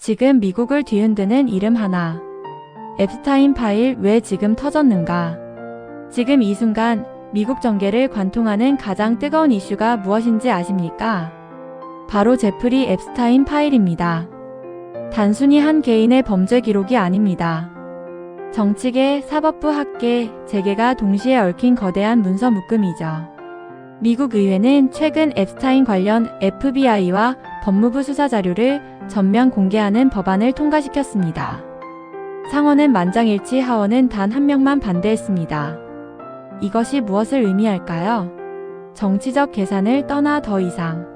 지금 미국을 뒤흔드는 이름 하나. 앱스타인 파일 왜 지금 터졌는가? 지금 이 순간 미국 정계를 관통하는 가장 뜨거운 이슈가 무엇인지 아십니까? 바로 제프리 앱스타인 파일입니다. 단순히 한 개인의 범죄 기록이 아닙니다. 정치계, 사법부, 학계, 재계가 동시에 얽힌 거대한 문서 묶음이죠. 미국 의회는 최근 앱스타인 관련 FBI와 법무부 수사 자료를 전면 공개하는 법안을 통과시켰습니다. 상원은 만장일치, 하원은 단 한 명만 반대했습니다. 이것이 무엇을 의미할까요? 정치적 계산을 떠나 더 이상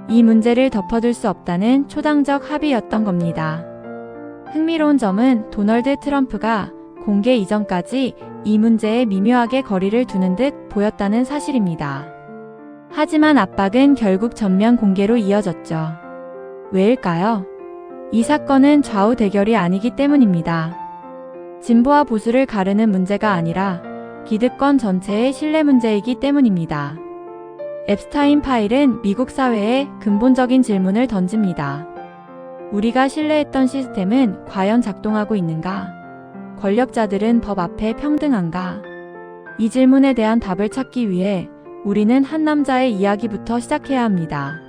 이 문제를 덮어둘 수 없다는 초당적 합의였던 겁니다. 흥미로운 점은 도널드 트럼프가 공개 이전까지 이 문제에 미묘하게 거리를 두는 듯 보였다는 사실입니다. 하지만 압박은 결국 전면 공개로 이어졌죠. 왜일까요? 이 사건은 좌우 대결이 아니기 때문입니다. 진보와 보수를 가르는 문제가 아니라 기득권 전체의 신뢰 문제이기 때문입니다. 앱스타인 파일은 미국 사회에 근본적인 질문을 던집니다. 우리가 신뢰했던 시스템은 과연 작동하고 있는가? 권력자들은 법 앞에 평등한가? 이 질문에 대한 답을 찾기 위해 우리는 한 남자의 이야기부터 시작해야 합니다.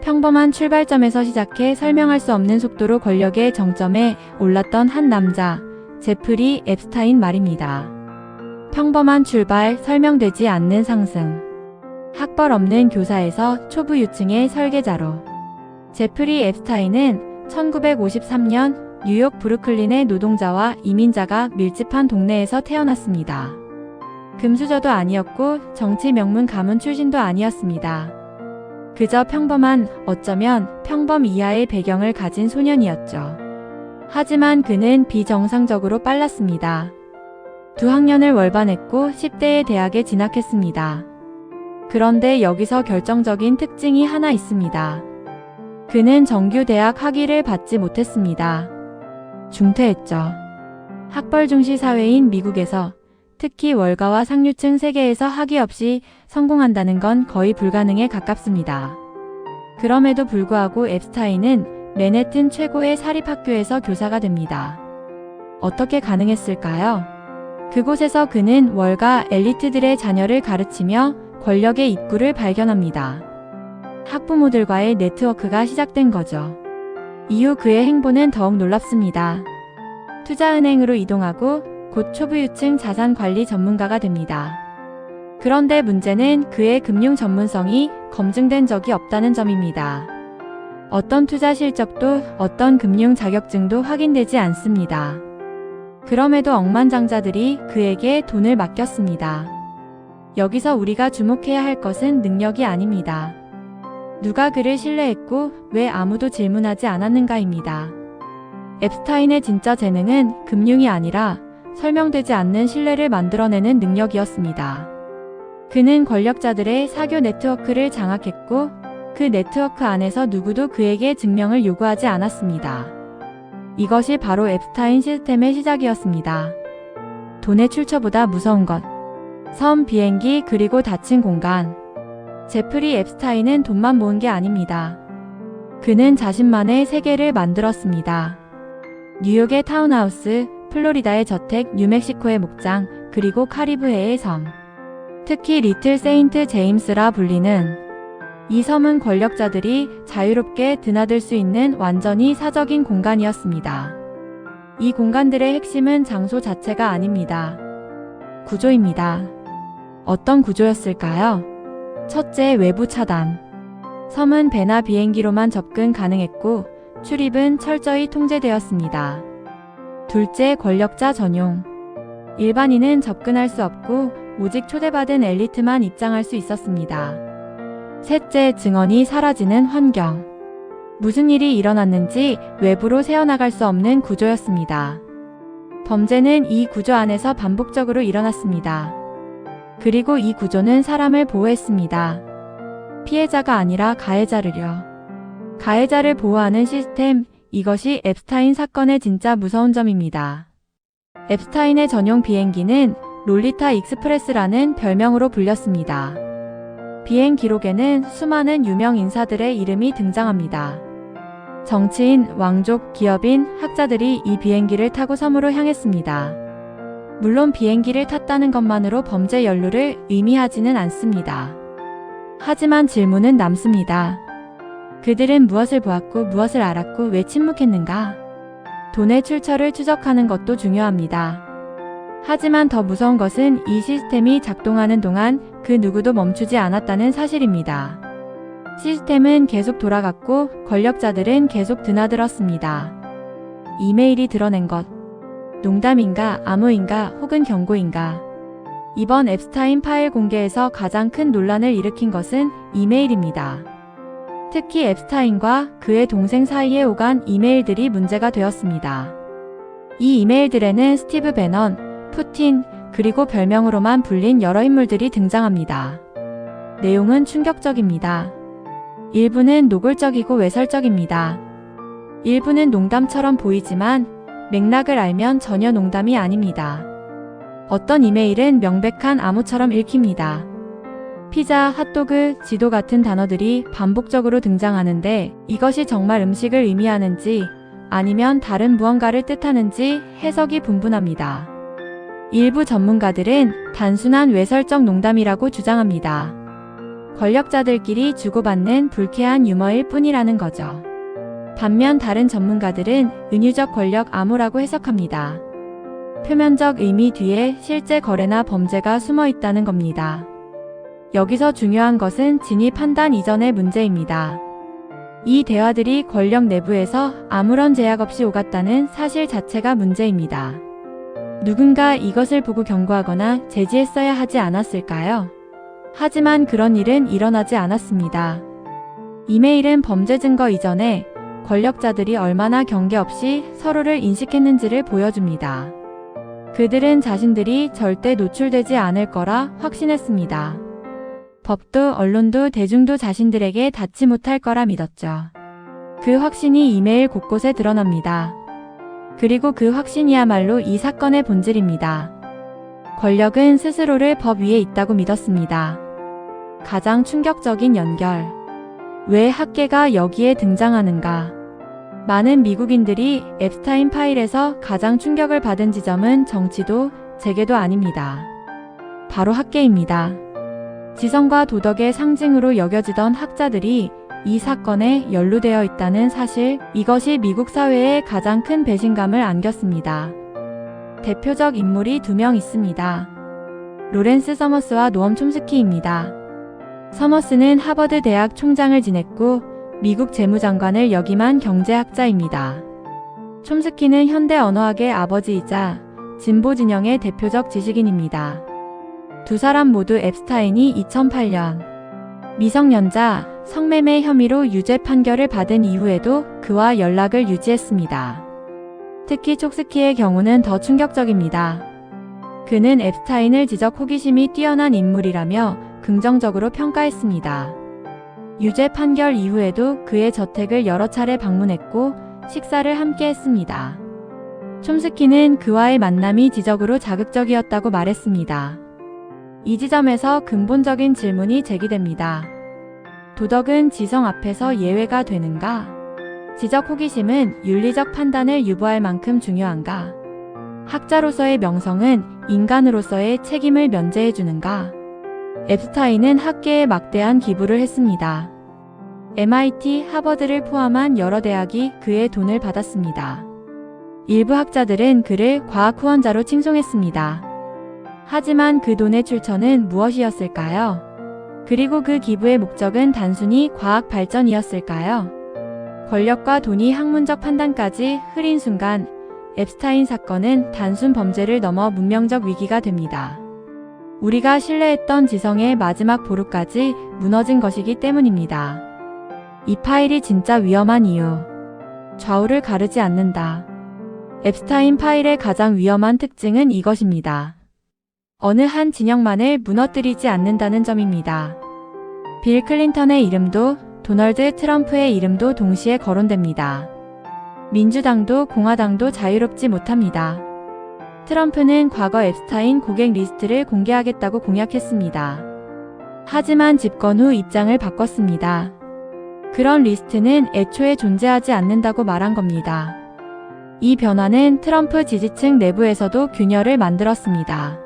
평범한 출발점에서 시작해 설명할 수 없는 속도로 권력의 정점에 올랐던 한 남자, 제프리 앱스타인 말입니다. 평범한 출발, 설명되지 않는 상승. 학벌 없는 교사에서 초부 유층의 설계자로. 제프리 앱스타인은 1953년 뉴욕 브루클린의 노동자와 이민자가 밀집한 동네에서 태어났습니다. 금수저도 아니었고 정치 명문 가문 출신도 아니었습니다. 그저 평범한, 어쩌면 평범 이하의 배경을 가진 소년이었죠. 하지만 그는 비정상적으로 빨랐습니다. 2학년을 월반했고 10대의 대학에 진학했습니다. 그런데 여기서 결정적인 특징이 하나 있습니다. 그는 정규 대학 학위를 받지 못했습니다. 중퇴했죠. 학벌 중시 사회인 미국에서 특히 월가와 상류층 세계에서 학위 없이 성공한다는 건 거의 불가능에 가깝습니다. 그럼에도 불구하고 앱스타인은 맨해튼 최고의 사립학교에서 교사가 됩니다. 어떻게 가능했을까요? 그곳에서 그는 월가 엘리트들의 자녀를 가르치며 권력의 입구를 발견합니다. 학부모들과의 네트워크가 시작된 거죠. 이후 그의 행보는 더욱 놀랍습니다. 투자은행으로 이동하고 곧 초부유층 자산관리 전문가가 됩니다. 그런데 문제는 그의 금융 전문성이 검증된 적이 없다는 점입니다. 어떤 투자 실적도 어떤 금융 자격증도 확인되지 않습니다. 그럼에도 억만장자들이 그에게 돈을 맡겼습니다. 여기서 우리가 주목해야 할 것은 능력이 아닙니다. 누가 그를 신뢰했고 왜 아무도 질문하지 않았는가입니다. 앱스타인의 진짜 재능은 금융이 아니라 설명되지 않는 신뢰를 만들어내는 능력이었습니다. 그는 권력자들의 사교 네트워크를 장악했고 그 네트워크 안에서 누구도 그에게 증명을 요구하지 않았습니다. 이것이 바로 앱스타인 시스템의 시작이었습니다. 돈의 출처보다 무서운 것. 섬, 비행기, 그리고 닫힌 공간. 제프리 앱스타인은 돈만 모은 게 아닙니다. 그는 자신만의 세계를 만들었습니다. 뉴욕의 타운하우스, 플로리다의 저택, 뉴멕시코의 목장, 그리고 카리브해의 섬. 특히 리틀 세인트 제임스라 불리는 이 섬은 권력자들이 자유롭게 드나들 수 있는 완전히 사적인 공간이었습니다. 이 공간들의 핵심은 장소 자체가 아닙니다. 구조입니다. 어떤 구조였을까요? 첫째, 외부 차단. 섬은 배나 비행기로만 접근 가능했고 출입은 철저히 통제되었습니다. 둘째, 권력자 전용. 일반인은 접근할 수 없고 오직 초대받은 엘리트만 입장할 수 있었습니다. 셋째, 증언이 사라지는 환경. 무슨 일이 일어났는지 외부로 새어나갈 수 없는 구조였습니다. 범죄는 이 구조 안에서 반복적으로 일어났습니다. 그리고 이 구조는 사람을 보호했습니다. 피해자가 아니라 가해자를요. 가해자를 보호하는 시스템, 이것이 앱스타인 사건의 진짜 무서운 점입니다. 앱스타인의 전용 비행기는 롤리타 익스프레스라는 별명으로 불렸습니다. 비행 기록에는 수많은 유명 인사들의 이름이 등장합니다. 정치인, 왕족, 기업인, 학자들이 이 비행기를 타고 섬으로 향했습니다. 물론 비행기를 탔다는 것만으로 범죄 연루를 의미하지는 않습니다. 하지만 질문은 남습니다. 그들은 무엇을 보았고 무엇을 알았고 왜 침묵했는가? 돈의 출처를 추적하는 것도 중요합니다. 하지만 더 무서운 것은 이 시스템이 작동하는 동안 그 누구도 멈추지 않았다는 사실입니다. 시스템은 계속 돌아갔고 권력자들은 계속 드나들었습니다. 이메일이 드러낸 것. 농담인가, 암호인가, 혹은 경고인가? 이번 앱스타인 파일 공개에서 가장 큰 논란을 일으킨 것은 이메일입니다. 특히 앱스타인과 그의 동생 사이에 오간 이메일들이 문제가 되었습니다. 이 이메일들에는 스티브 배넌, 푸틴, 그리고 별명으로만 불린 여러 인물들이 등장합니다. 내용은 충격적입니다. 일부는 노골적이고 외설적입니다. 일부는 농담처럼 보이지만 맥락을 알면 전혀 농담이 아닙니다. 어떤 이메일은 명백한 암호처럼 읽힙니다. 피자, 핫도그, 지도 같은 단어들이 반복적으로 등장하는데 이것이 정말 음식을 의미하는지 아니면 다른 무언가를 뜻하는지 해석이 분분합니다. 일부 전문가들은 단순한 외설적 농담이라고 주장합니다. 권력자들끼리 주고받는 불쾌한 유머일 뿐이라는 거죠. 반면 다른 전문가들은 은유적 권력 암호라고 해석합니다. 표면적 의미 뒤에 실제 거래나 범죄가 숨어 있다는 겁니다. 여기서 중요한 것은 진위 판단 이전의 문제입니다. 이 대화들이 권력 내부에서 아무런 제약 없이 오갔다는 사실 자체가 문제입니다. 누군가 이것을 보고 경고하거나 제지했어야 하지 않았을까요? 하지만 그런 일은 일어나지 않았습니다. 이메일은 범죄 증거 이전에 권력자들이 얼마나 경계 없이 서로를 인식했는지를 보여줍니다. 그들은 자신들이 절대 노출되지 않을 거라 확신했습니다. 법도 언론도 대중도 자신들에게 닿지 못할 거라 믿었죠. 그 확신이 이메일 곳곳에 드러납니다. 그리고 그 확신이야말로 이 사건의 본질입니다. 권력은 스스로를 법 위에 있다고 믿었습니다. 가장 충격적인 연결. 왜 학계가 여기에 등장하는가? 많은 미국인들이 앱스타인 파일에서 가장 충격을 받은 지점은 정치도 재계도 아닙니다. 바로 학계입니다. 지성과 도덕의 상징으로 여겨지던 학자들이 이 사건에 연루되어 있다는 사실, 이것이 미국 사회에 가장 큰 배신감을 안겼습니다. 대표적 인물이 두 명 있습니다. 로렌스 서머스와 노엄 촘스키입니다. 서머스는 하버드 대학 총장을 지냈고 미국 재무장관을 역임한 경제학자입니다. 촘스키는 현대 언어학의 아버지이자 진보 진영의 대표적 지식인입니다. 두 사람 모두 앱스타인이 2008년 미성년자 성매매 혐의로 유죄 판결을 받은 이후에도 그와 연락을 유지했습니다. 특히 촘스키의 경우는 더 충격적입니다. 그는 앱스타인을 지적 호기심이 뛰어난 인물이라며 긍정적으로 평가했습니다. 유죄 판결 이후에도 그의 저택을 여러 차례 방문했고 식사를 함께 했습니다. 촘스키는 그와의 만남이 지적으로 자극적이었다고 말했습니다. 이 지점에서 근본적인 질문이 제기됩니다. 도덕은 지성 앞에서 예외가 되는가? 지적 호기심은 윤리적 판단을 유보할 만큼 중요한가? 학자로서의 명성은 인간으로서의 책임을 면제해주는가? 앱스타인은 학계에 막대한 기부를 했습니다. MIT, 하버드를 포함한 여러 대학이 그의 돈을 받았습니다. 일부 학자들은 그를 과학 후원자로 칭송했습니다. 하지만 그 돈의 출처는 무엇이었을까요? 그리고 그 기부의 목적은 단순히 과학 발전이었을까요? 권력과 돈이 학문적 판단까지 흐린 순간 앱스타인 사건은 단순 범죄를 넘어 문명적 위기가 됩니다. 우리가 신뢰했던 지성의 마지막 보루까지 무너진 것이기 때문입니다. 이 파일이 진짜 위험한 이유. 좌우를 가르지 않는다. 앱스타인 파일의 가장 위험한 특징은 이것입니다. 어느 한 진영만을 무너뜨리지 않는다는 점입니다. 빌 클린턴의 이름도 도널드 트럼프의 이름도 동시에 거론됩니다. 민주당도 공화당도 자유롭지 못합니다. 트럼프는 과거 앱스타인 고객 리스트를 공개하겠다고 공약했습니다. 하지만 집권 후 입장을 바꿨습니다. 그런 리스트는 애초에 존재하지 않는다고 말한 겁니다. 이 변화는 트럼프 지지층 내부에서도 균열을 만들었습니다.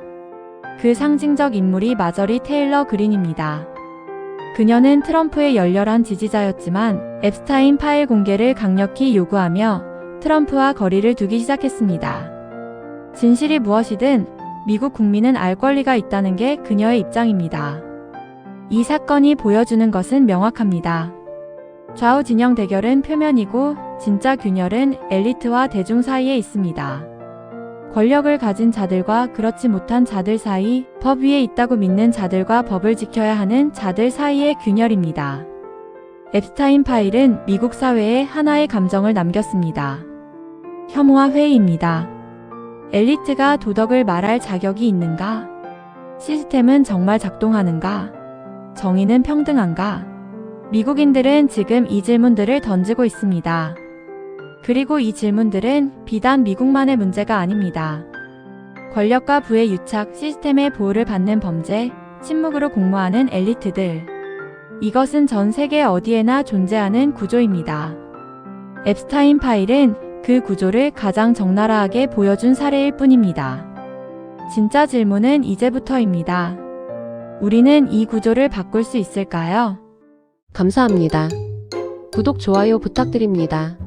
그 상징적 인물이 마저리 테일러 그린입니다. 그녀는 트럼프의 열렬한 지지자였지만 앱스타인 파일 공개를 강력히 요구하며 트럼프와 거리를 두기 시작했습니다. 진실이 무엇이든 미국 국민은 알 권리가 있다는 게 그녀의 입장입니다. 이 사건이 보여주는 것은 명확합니다. 좌우 진영 대결은 표면이고 진짜 균열은 엘리트와 대중 사이에 있습니다. 권력을 가진 자들과 그렇지 못한 자들 사이, 법 위에 있다고 믿는 자들과 법을 지켜야 하는 자들 사이의 균열입니다. 앱스타인 파일은 미국 사회에 하나의 감정을 남겼습니다. 혐오와 회의입니다. 엘리트가 도덕을 말할 자격이 있는가? 시스템은 정말 작동하는가? 정의는 평등한가? 미국인들은 지금 이 질문들을 던지고 있습니다. 그리고 이 질문들은 비단 미국만의 문제가 아닙니다. 권력과 부의 유착, 시스템의 보호를 받는 범죄, 침묵으로 공모하는 엘리트들. 이것은 전 세계 어디에나 존재하는 구조입니다. 앱스타인 파일은 그 구조를 가장 적나라하게 보여준 사례일 뿐입니다. 진짜 질문은 이제부터입니다. 우리는 이 구조를 바꿀 수 있을까요? 감사합니다. 구독, 좋아요 부탁드립니다.